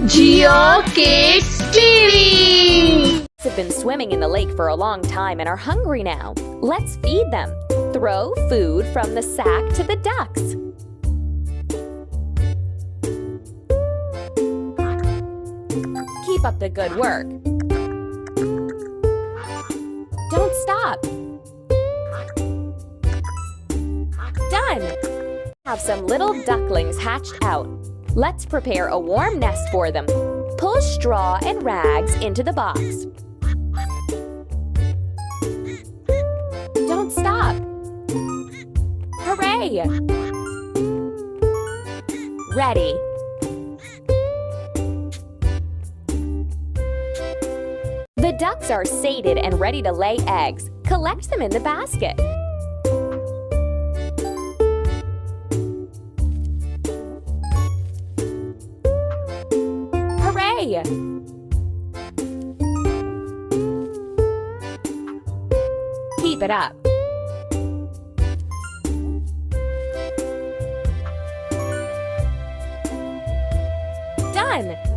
Geo Kids TV! Have been swimming in the lake for a long time and are hungry now. Let's feed them. Throw food from the sack to the ducks. Keep up the good work. Don't stop. Done. Have some little ducklings hatched out. Let's prepare a warm nest for them. Pull straw and rags into the box. Don't stop. Hooray! Ready. The ducks are sated and ready to lay eggs. Collect them in the basket. Hooray! Keep it up. Done!